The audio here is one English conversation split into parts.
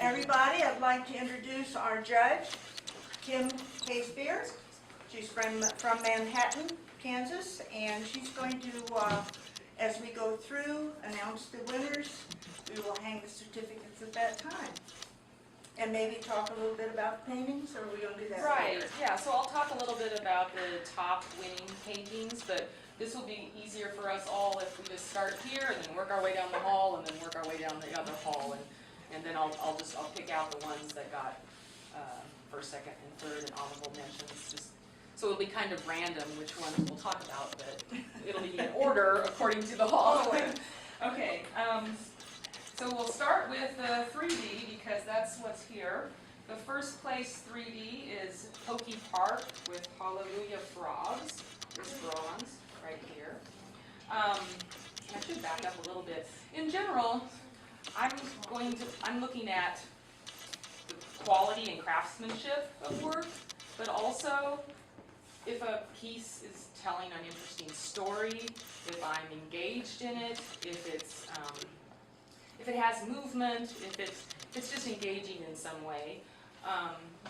everybody. I'd like to introduce our judge, Kim Casebeer. She's from Manhattan, Kansas, and she's going to, as we go through, announce the winners. We will hang the certificates at that time. And maybe talk a little bit about the paintings, or are we going to do that Right, later? yeah, so I'll talk a little bit about the top winning paintings, but this will be easier for us all if we just start here and then work our way down the hall and then work our way down the other hall, and then I'll pick out the ones that got first, second, and third, and honorable mentions. Just so it'll be kind of random which ones we'll talk about, but it'll be in order according to the hall. Okay, so we'll start with 3D because that's what's here. The first place 3D is Pokey Park with Hallelujah Frogs. This bronze right here. I should back up a little bit. In general, I'm looking at the quality and craftsmanship of work, but also if a piece is telling an interesting story, if I'm engaged in it, if it has movement, if it's just engaging in some way.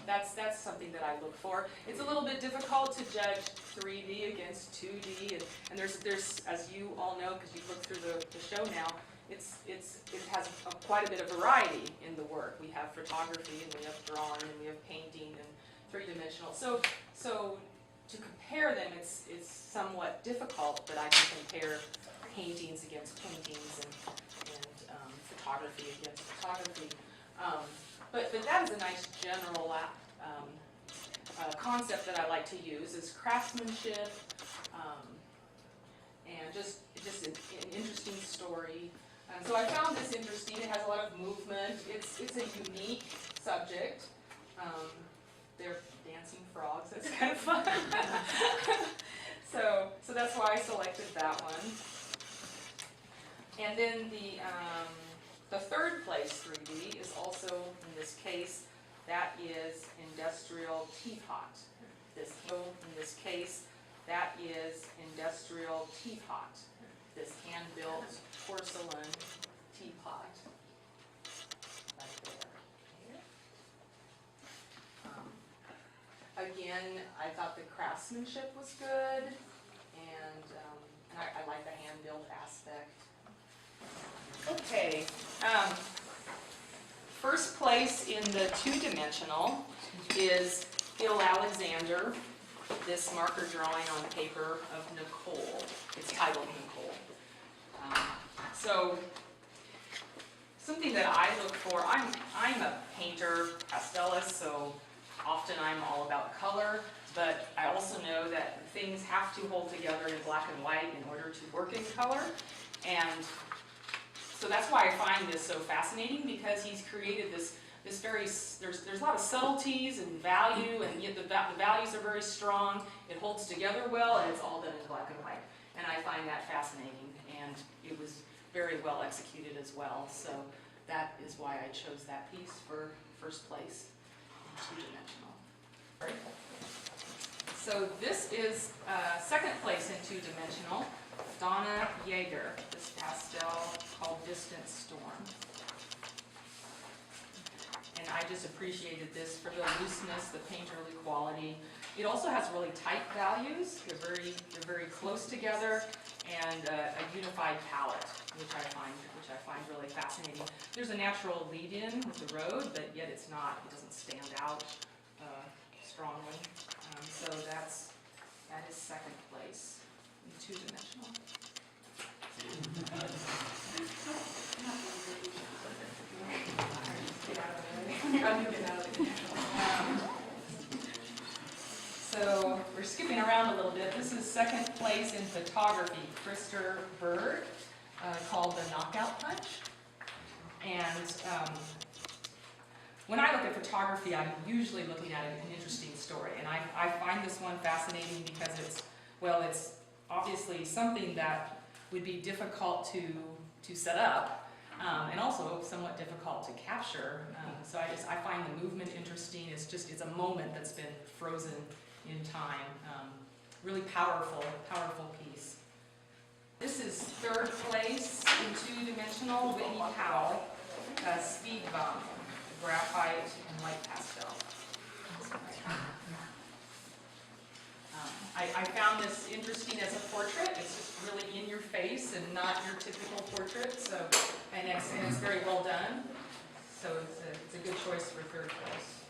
That's something that I look for. It's a little bit difficult to judge 3D against 2D, and there's as you all know because you've looked through the show now, it has quite a bit of variety in the work. We have photography, and we have drawing, and we have painting, and three-dimensional. So to compare them, it's somewhat difficult, but I can compare paintings against paintings and photography against photography. But that is a nice general concept that I like to use is craftsmanship and just an interesting story. So I found this interesting. It has a lot of movement. It's a unique subject. They're dancing frogs. That's kind of fun. So that's why I selected that one. And then the third place 3D is also, in this case, that is industrial teapot. In this case, that is industrial teapot. This hand-built porcelain teapot. Right there. Again, I thought the craftsmanship was good, and I like the hand-built aspect. Okay, first place in the two-dimensional is Bill Alexander, this marker drawing on paper of Nicole. It's titled Nicole. So something that I look for, I'm a painter, pastelist, so often I'm all about color, but I also know that things have to hold together in black and white in order to work in color. And so that's why I find this so fascinating, because he's created this very, there's a lot of subtleties and value, and yet the values are very strong. It holds together well, and it's all done in black and white. And I find that fascinating, and it was very well executed as well. So that is why I chose that piece for first place in two-dimensional. So this is second place in two-dimensional. Donna Yeager, this pastel called Distant Storm. And I just appreciated this for the looseness, the painterly quality. It also has really tight values. They're very close together, and a unified palette, which I find really fascinating. There's a natural lead-in with the road, but yet it doesn't stand out strongly. So that is second place in two-dimensional. So we're skipping around a little bit. This is second place in photography, Krister Berg, called The Knockout Punch. And when I look at photography, I'm usually looking at an interesting story. And I find this one fascinating because it's obviously something that would be difficult to set up, and also somewhat difficult to capture. So I find the movement interesting. It's a moment that's been frozen in time. Really powerful piece. This is third place in two-dimensional, Whitney Powell, Speed Bump, graphite and light pastel. I found this interesting as a portrait. It's just really in your face and not your typical portrait. So, and it's very well done. So it's a good choice for third place.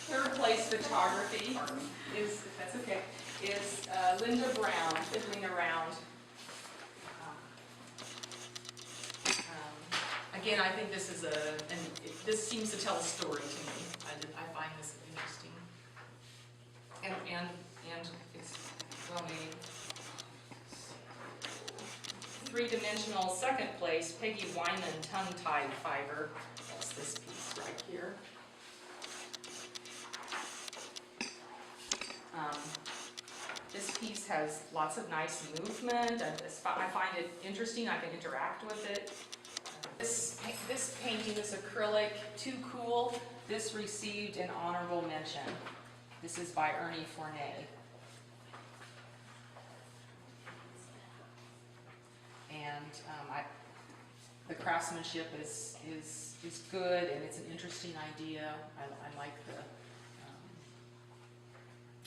Third place photography is, if that's okay, is Linda Brown, Fiddling Around. Again, I think this is this seems to tell a story to me. I find this interesting. And it's well made. Three-dimensional second place, Peggy Wyman tongue-tied fiber. That's this piece right here. This piece has lots of nice movement. I find it interesting. I can interact with it. This painting, this acrylic, Too Cool, this received an honorable mention. This is by Ernie Fournet. And the craftsmanship is good, and it's an interesting idea. I like the,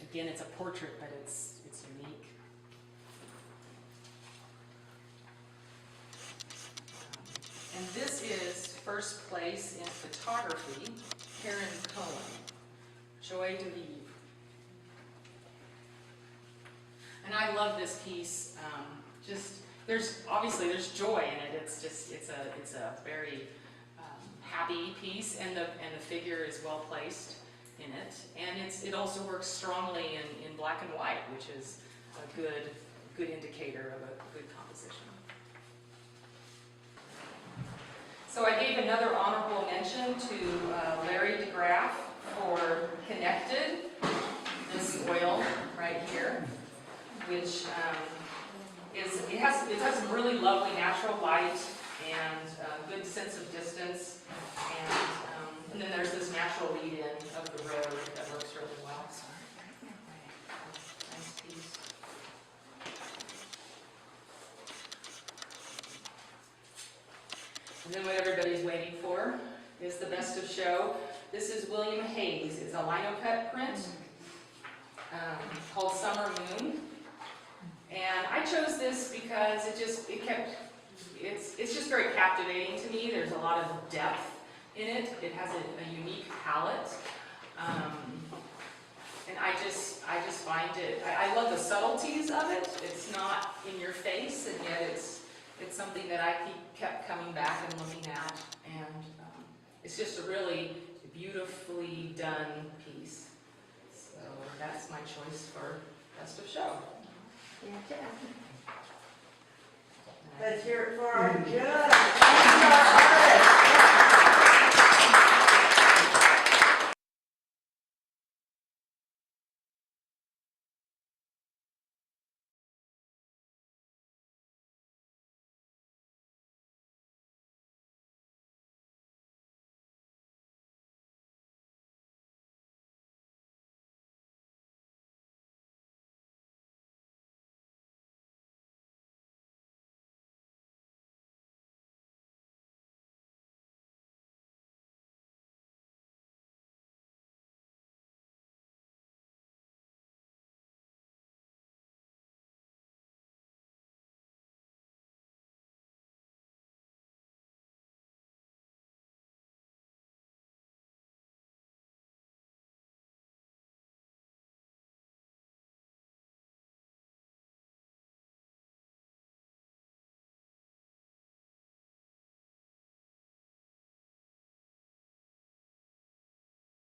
again, it's a portrait, but it's unique. And this is first place in photography, Karen Cohen, Joy de Vivre. And I love this piece. There's joy in it. It's a very happy piece, and the figure is well placed in it, and it also works strongly in black and white, which is a good indicator of a good composition. So I gave another honorable mention to Larry DeGraff for Connected, this oil right here, which it has some really lovely natural light and a good sense of distance, and then there's this natural lead-in of the road that works really well. Nice piece. And then what everybody's waiting for is the best of show. This is William Hayes. It's a linocut print called Summer Moon. And I chose this because it's just very captivating to me. There's a lot of depth in it. It has a unique palette. And I just find it, I love the subtleties of it. It's not in your face, and yet it's something that I kept coming back and looking at. And it's just a really beautifully done piece. So that's my choice for best of show. Let's hear it for our judge.